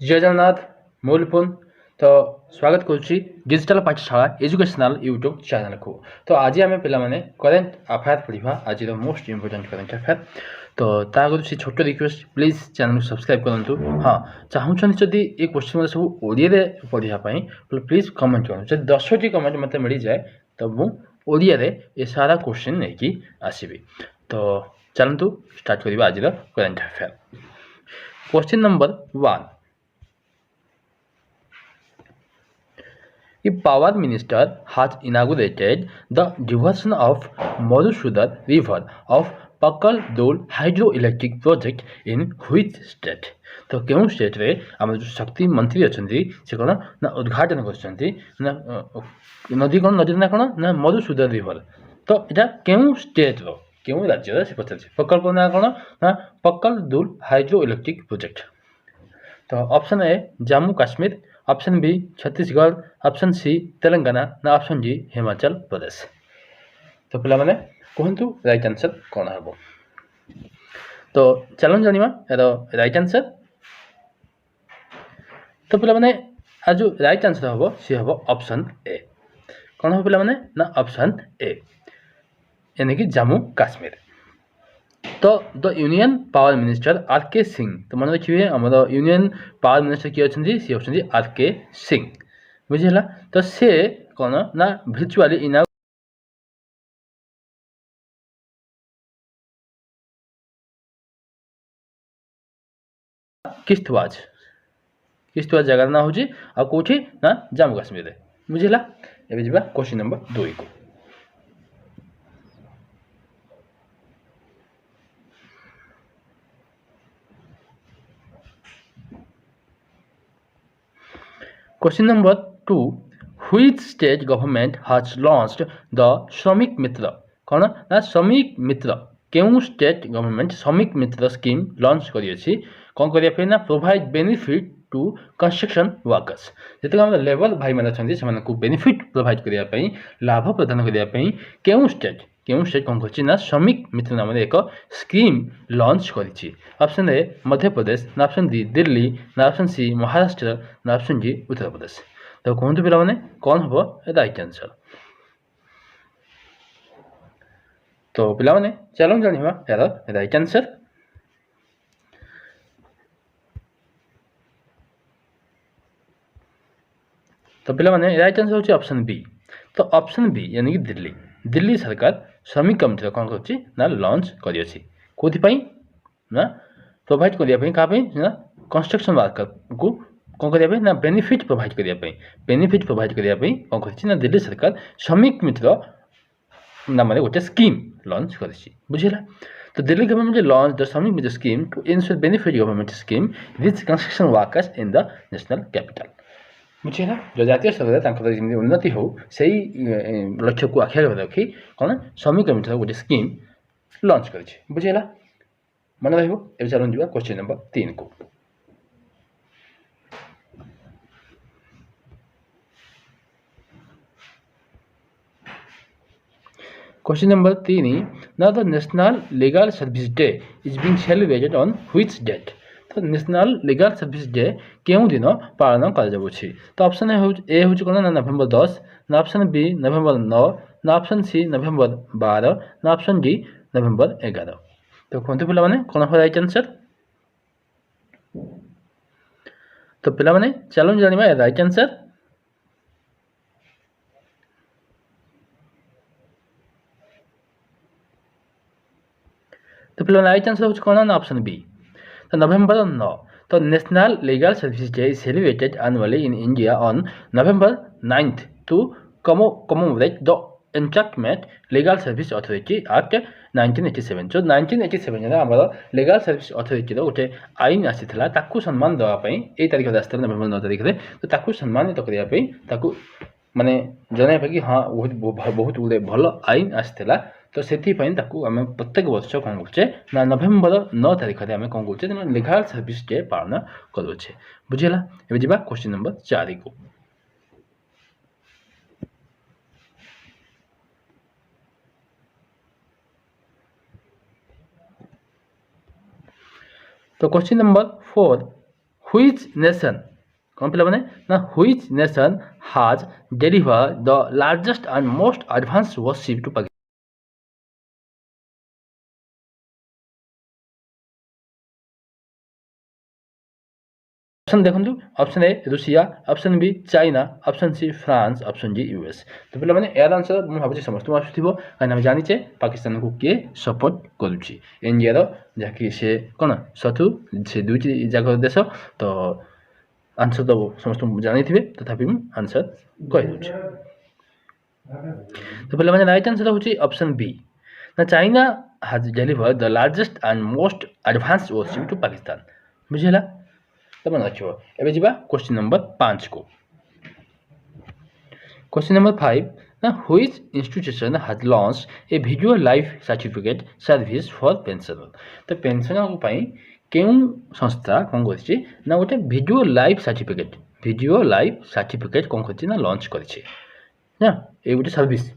जय जगन्नाथ मूलपुन तो स्वागत करुच्ची डिजिटल पाठशाला एजुकेशनल यूट्यूब चैनल को। तो आज आम पे करेन्ट अफेयर पढ़ा आज मोस्ट इम्पोर्टेंट करेन्ट अफेयर। तो आगे से छोट रिक्वेस्ट प्लीज चैनल को सब्सक्राइब करूँ। हाँ चाहूँ जदि ये क्वेश्चन सब ओडिया पढ़ापी प्लीज कमेंट करूँ। जब 10टी कमेंट मत मिल जाए तो मुझे ये सारा क्वेश्चन नहीं आसबि। तो चलतु स्टार्ट करवा आज current affair. Question number 1, The Power Minister has inaugurated the diversion of Madhusudar River of Pakal Dol Hydroelectric Project in which state? तो क्यों स्टेट रे आम जो शक्ति मंत्री अच्छा से कौन ना उद्घाटन कर नदी कौन नदी ना कौन ना मधुसूदन रिवर। तो यहाँ क्यों स्टेट रो क्यों राज्य से पचार प्रकल्प ना कौन ना Pakal Dul hydroelectric project. तो option a Jammu Kashmir, option b Chhattisgarh, option c Telangana ना ऑप्शन डी हिमाचल प्रदेश। तो पे कहतु राइट आंसर कौन हम। तो चलन जाना यार राइट आंसर। तो पे आज जो राइट आंसर हम सी हम ऑप्शन ए। कौन हम पे ना ऑप्शन ए यानी कि जम्मू काश्मीर। तो the union power minister RK. Singh. तो मन रखिए आम यूनियन पावर मिनिस्टर किए अच्छे सी अच्छा आर.के. सिंह बुझेगा। तो से कौन ना भर्चुआली इना किश्तवाज जगह ना हूँ आ कौटी ना जम्मू काश्मीर बुझेगा। एवं जा क्वेश्चन नंबर 2 को। Question number 2, which state government has launched the Shramik Mitra? कौन ना श्रमिक मित्र क्यों स्टेट गवर्नमेंट श्रमिक मित्र स्कीम लॉन्च करी कौन करने ना provide benefit to construction workers. जिते आम लेबर भाई मैंने अच्छा से बेनिफिट प्रोवाइड करने लाभ प्रदान करने क्यों स्टेट कौन कर श्रमिक मित्र नाम एक स्कीम लॉन्च करी। ऑप्शन ए मध्य प्रदेश, ना ऑप्शन डी दिल्ली, ना ऑप्शन सी महाराष्ट्र, ना ऑप्शन डी उत्तर प्रदेश। तो कहतु पे कौन हम राइट आंसर। तो पे चलो जाना यार राइट आंसर। तो पे राइट आंसर हूँ ऑप्शन बी। तो ऑप्शन बी यानी कि दिल्ली सरकार श्रमिक मित्र कौन कर लॉन्च करी कौन ना प्रोवाइड करने क्या कंस्ट्रक्शन वर्कर को कौन करने ना बेनिफिट प्रोवाइड करने कौन कर दिल्ली सरकार श्रमिक मित्र नाम गोटे स्कीम लॉन्च कर बुझेगा। तो Delhi government launch the Shramik Mitra scheme to insure benefit government scheme reach construction workers in the national capital बुझेगा। जो जातीय स्तर में जमी उन्नति हो से लक्ष्य को आखिर रखी कौन श्रमिक मित्र गोटे स्कीम लॉन्च कर बुझेगा मन रही। चलू जा क्वेश्चन नंबर 3 को। क्वेश्चन नंबर 3, ना the national legal service day is being celebrated on which date. तो नेशनल लीगल सर्विस डे क्यों दिन पालन कर। तो ऑप्शन ए हूँ कौन ना नवेम्बर 10, ना ऑप्शन बी नवेम्बर 9, ना ऑप्शन सी नवेम्बर 12, ना ऑप्शन डी नवेम्बर 11। तो कहते पे कौन हम राइट आंसर। तो पे चलो जाना राइट आंसर। तो पे राइट आंसर हूँ कौन ना ऑप्शन बी। तो नवेम्बर 9। तो national legal service day is celebrated annually in India on November 9 to commemorate the enactment legal service authority act 1987। जो 1987 आम लीगल सर्विस अथॉरिटी गोटे आईन आसीला सम्मान देवाई ये तारीख आसता नवेम्बर 9 तारीख में। तो ताकू सम्मानित करने माने जन कि हाँ बहुत गुड़े भल आईन आसला। तो से आम प्रत्येक वर्ष कौन करुचे ना नवेम्बर 9 तारीख में आम कौन करुचे लीगल सर्विस डे पालन करुचे बुझेगा। एवं जा क्वेश्चन नंबर 4 को। तो क्वेश्चन नंबर 4, হুইচ নেশন କ'ଣ ପିଲାମାନେ ନା which nation has deliver the largest and most advance warship to Pakistan. Option ଦେଖନ୍ତୁ option A Russia, option B China, option C France, option D US. ତ ପିଲାମାନେ ଏହାର ଆନ୍ସର ମୁଁ ଭାବୁଛି ସମସ୍ତଙ୍କୁ ଆସୁଥିବ, କାହିଁକିନା ଆମେ ଜାଣିଛେ ପାକିସ୍ତାନକୁ କିଏ ସପୋର୍ଟ କରୁଛି। ଇଣ୍ଡିଆର ଯାହାକି ସେ କ'ଣ ଶତ୍ରୁ, ସେ ଦୁଇଟି ଯାକ ଦେଶ। ତ ଆନ୍ସର ତ ସମସ୍ତଙ୍କୁ ଜାଣିଥିବେ, ତଥାପି ମୁଁ ଆନ୍ସର କହିଦେଉଛି। ତ ପିଲାମାନେ ରାଇଟ୍ ଆନ୍ସର ହେଉଛି ଅପସନ୍ ବି, ନା China has deliver the largest and most advance warship to Pakistan. ବୁଝିହେଲା? ତ ମନେ ରଖିବ। ଏବେ ଯିବା କ୍ୱେଶ୍ଚିନ୍ ନମ୍ବର 5 କୁ। କ୍ୱେଶ୍ଚିନ୍ ନମ୍ବର 5, ନା which institution has launch a visual life certificate service for pensioner. ତ ପେନ୍ସନରଙ୍କ ପାଇଁ କେଉଁ ସଂସ୍ଥା କ'ଣ କରିଛି ନା ଗୋଟେ ଭିଜୁଆଲ ଲାଇଫ୍ ସାର୍ଟିଫିକେଟ୍ କ'ଣ କରିଛି ନା ଲଞ୍ଚ କରିଛି ନା ଏଇ ଗୋଟେ ସର୍ଭିସ୍।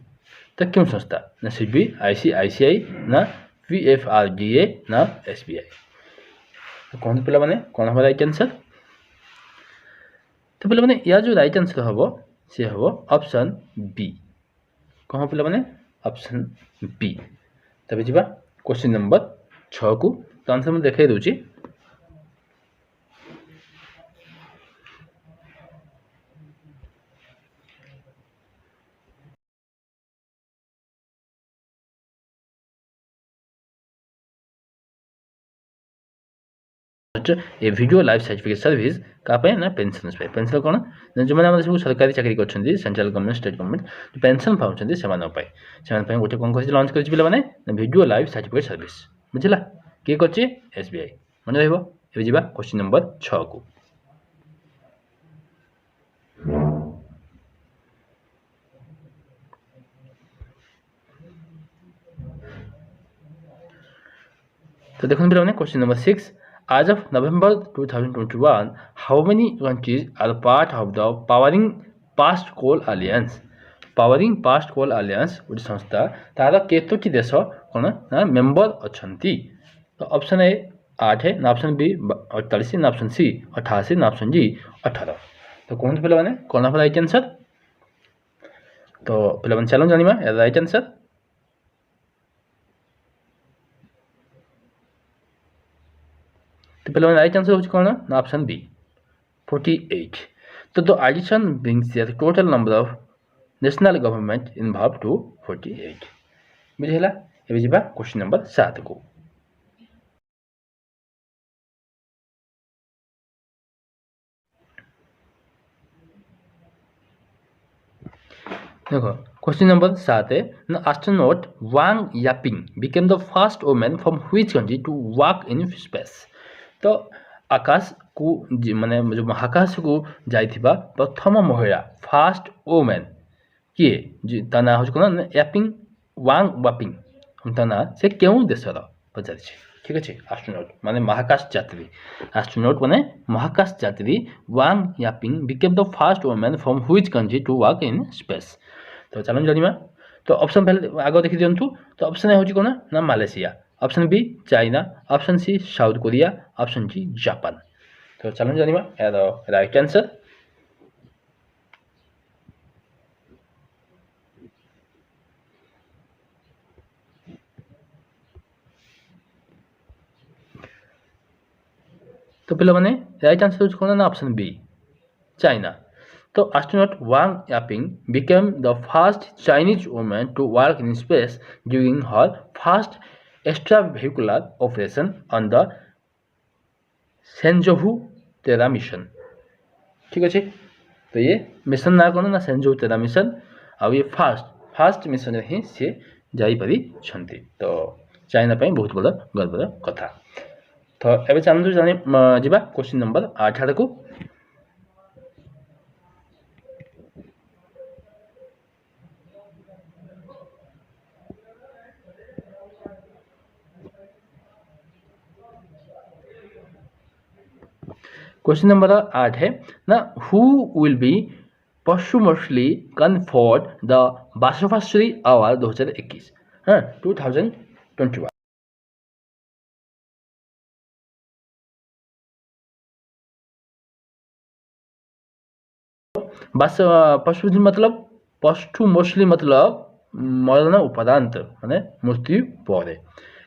ତ କେଉଁ ସଂସ୍ଥା ନା ସିବି, ICICI ନା PFRDA ନା SBI। କୁହନ୍ତୁ ପିଲାମାନେ କ'ଣ ହେବ ରାଇଟ୍ ଆନ୍ସର? ତ ପିଲାମାନେ ୟା ଯେଉଁ ରାଇଟ୍ ଆନ୍ସର ହେବ ସେ ହେବ ଅପସନ୍ ବି। କ'ଣ ହେବ ପିଲାମାନେ? Option B. ତେବେ ଯିବା କ୍ୱେଶ୍ଚିନ୍ ନମ୍ବର 6 କୁ। ତ ଆନ୍ସର ମୁଁ ଦେଖାଇ ଦେଉଛି। ए ଭିଜୁଆଲ ଲାଇଫ୍ ସାର୍ଟିଫିକେଟ୍ ସର୍ଭିସ୍ କାହା ପାଇଁ ନା ପେନ୍ସନର୍ସ ପାଇଁ। ପେନ୍ସନର କ'ଣ ନା ଯେଉଁମାନେ ଆମର ସବୁ ସରକାରୀ ଚାକିରି କରିଛନ୍ତି, central government, state government pension ପାଉଛନ୍ତି, ସେମାନଙ୍କ ପାଇଁ ଗୋଟେ କ'ଣ କରିଛି ଲଞ୍ଚ କରିଛି ପିଲାମାନେ ନା ଭିଜୁଆଲ ଲାଇଫ୍ ସାର୍ଟିଫିକେଟ୍ ସର୍ଭିସ୍। ବୁଝିଲା? କିଏ କରିଛି? SBI। ମନେ ରହିବ। ଏବେ ଯିବା କ୍ୱେଶ୍ଚିନ୍ ନମ୍ବର 6 କୁ। ତ ଦେଖନ୍ତୁ ପିଲାମାନେ question number 6, as of November 2021, how many countries are part of the Powering Past Coal Alliance? Powering Past Coal Alliance ଗୋଟେ ସଂସ୍ଥା, ତାର କେତୋଟି ଦେଶ କ'ଣ ନା ମେମ୍ବର ଅଛନ୍ତି? ତ ଅପସନ୍ ଏ 8, ନା ଅପସନ୍ ବି 48, ନା ଅପସନ୍ ସି 88, ନା ଅପସନ୍ ଡି 18। ତ କୁହନ୍ତୁ ପିଲାମାନେ କ'ଣ ହେବ ରାଇଟ୍ ଆନ୍ସର? ତ ପିଲାମାନେ ଚାଲନ୍ତୁ ଜାଣିବା ଏହାର ରାଇଟ୍ ଆନ୍ସର। ତ ପିଲାମାନେ ରାଇଟ୍ ଆନ୍ସର ହେଉଛି କ'ଣ ନା ଅପସନ୍ ବି 48। ତ the addition brings the total number of national government involve to 48। ବୁଝିହେଲା? ଏବେ ଯିବା କ୍ୱେଶ୍ଚିନ୍ ନମ୍ବର 7 କୁ। ଦେଖ क्वेश्चन नंबर 7 है ना astronaut Wang Yaping became the first woman from which country to walk in space। तो आकाश को माने जो महाकाश को जाइथिबा प्रथम महिला फास्ट वुमेन किए ता ना हो कोन यापिंग वांग वापिंग ता ना से केउ देशर पचार छी। ठीक अछि? एस्ट्रोनॉट माने महाकाश यात्री, एस्ट्रोनॉट माने महाकाश यात्री Wang Yaping became the first woman from which country to walk in space। तो चलो जानिबा। तो ऑप्शन पहले आगे देखि दियंतु। तो ऑप्शन ए होची कोन ना Malaysia, option B China, option C South Korea, option D Japan. तो चलो जानिबा यार राइट आंसर। तो पिला माने राइट आंसर होची कोन ना ऑप्शन बी चाइना। तो astronaut Wang Yaping became the first Chinese woman to work in space during her first extravehicular operation on the Shenzhou Terra mission। ठीक अच्छे? तो ये मिशन ना कौन ना Shenzhou Terra mission, और ये फास्ट मिशन ही सी जापरि। तो चाइना पे बहुत बड़ा गर्वर कथा। तो एवं चलते जाने जा क्वेश्चन नंबर 8 को। क्वेश्चन नंबर 8 है ना who will be posthumously conferred the Basavashree award 2021 2021। पशुबुद्धि मतलब पशु मोस्टली मतलब मरण उपरांत माने मृत्यु पर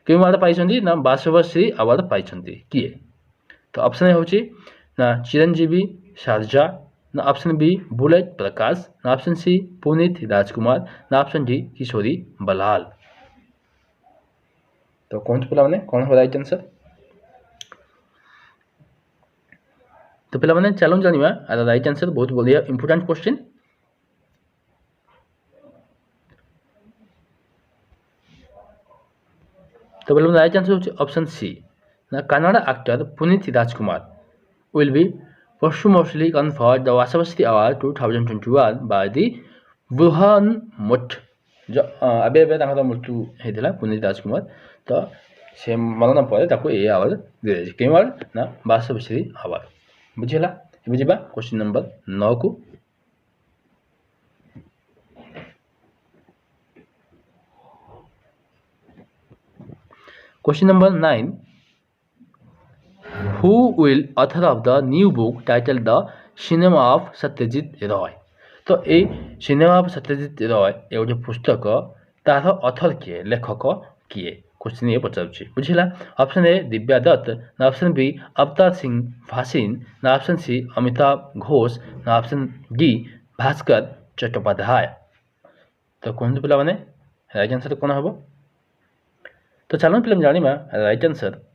केउँ अवार्ड पाइछन्ती ना बासवश्री अवार्ड पाइछन्ती किए तो ऑप्शन होची ना चिरंजीवी शारजा ना ऑप्शन बी बुलेट प्रकाश ना ऑप्शन सी पुनीत राजकुमार ना ऑप्शन डी किशोरी बलाल। तो कौन सा पिला कौन हो राइट आंसर। तो पिला चलो जानिबा आर राइट आंसर बहुत बढ़िया इंपोर्टेंट क्वेश्चन। तो पिला राइट आंसर होची ऑप्शन सी ना Kannada actor Puneet Rajkumar will be posthumously conferred the Vasavasti Award 2021 by the Wuhan Mut जो अबे अबे ताଙ୍କର मृत्यु ହେଇଥିଲା पुनीत राजकुमार तो से मरण पर ताको ए अवार्ड दे के अवार्ड ना वासवश्री अवार्ड बुझिला। ଏବେ ଯିବା क्वेश्चन नंबर 9 को। Question number 9 Who will author of the new book titled The Cinema of Satyajit Roy। तो ये सिनेमा ऑफ सत्यजित रॉय ये गोटे पुस्तक तार ऑथर किए लेखक किए क्वेश्चन ये पचारुछि बुझिला। ऑप्शन ए दिव्या दत्त ना ऑप्शन बी अवतार सिंह भासीन ना ऑप्शन सी अमिताभ घोष ना ऑप्शन डी भास्कर चट्टोपाध्याय। तो कौन पिला माने राइट आंसर कौन हम। तो चलो पिला जानिबा राइट आंसर।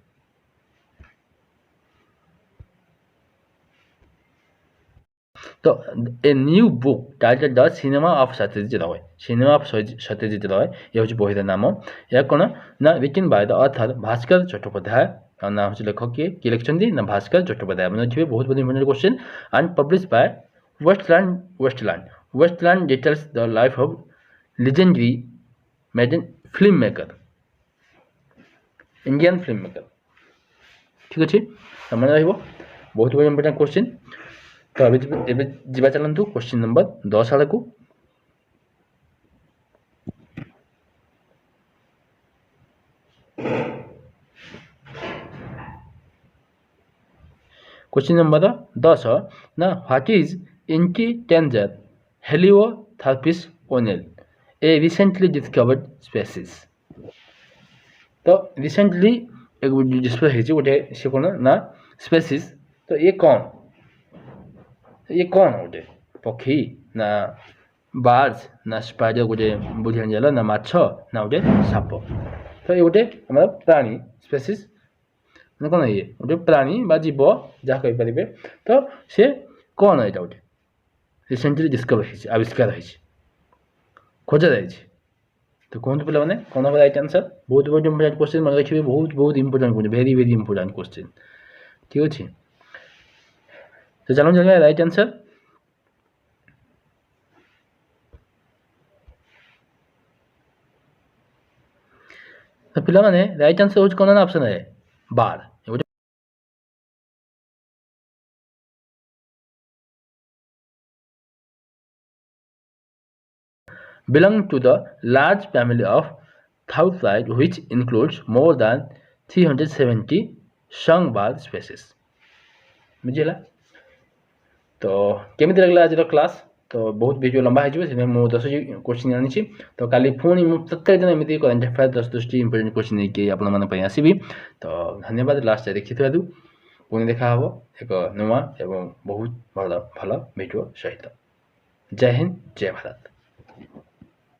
तो a new book title the cinema of Satyajit Ray cinema of Satyajit Ray ये हूँ बहीर नाम या कौन ना written by the author Bhaskar Chattopadhyay ना हूँ लेखक किए लिखिं ना भास्कर चट्टोपाध्याय मन रखिए बहुत बहुत important question and publish by Westland details the life of legendary maiden film maker Indian film maker ठीक अच्छे मन रहा बहुत बहुत इंपोर्टेंट क्वेश्चन। तो अभी जीवा चलतु क्वेश्चन नंबर 10 आड़ को। क्वेश्चन नंबर 10 ना व्हाट इज एंटी-टेंजर हेलियोथार्पिस ओनेल ए रिसेंटली डिस्कवर्ड स्पेसीज। तो रिसेंटली एक डिस्कवर है गोटे से कौन ना स्पेसीज। तो ये कौन गोटे पक्षी ना बार्ड्स ना स्पाइडर गोटे बुझा जाल ना माछ ना गोटे साप। तो ये गोटे आम प्राणी स्पेसीज कौन ये गोटे प्राणी बा जीव जहाँ कहींपारे। तो सी कौन यहाँ गोटे रिसेंटली डिस्कवर हो आविष्कार हो खोजा जाए। तो कहतु पिला कौन हम राइट आंसर। बहुत बहुत इंपोर्टेंट क्वेश्चन मन रखिए बहुत बहुत important question very very important question ठीक अच्छे। तो चलो जानिए राइट आंसर। तो पिला राइट आंसर हो कौन ऑप्शन है बार belong to the large family of thought which includes more than 370 songbird species बुझेगा। तो केमी लगला आज क्लास। तो बहुत वीडियो लंबा हो मुझे 10 क्वेश्चन आनी। तो काली पुणी प्रत्येक दिन एमती करेन्ट अफेयर 10 इंपोर्टेंट क्वेश्चन नहीं आपने आसबि। तो धन्यवाद लास्ट देखी पुणी देखा हम एक नुआ एवं बहुत भल भल वीडियो सहित। जय हिंद जय भारत।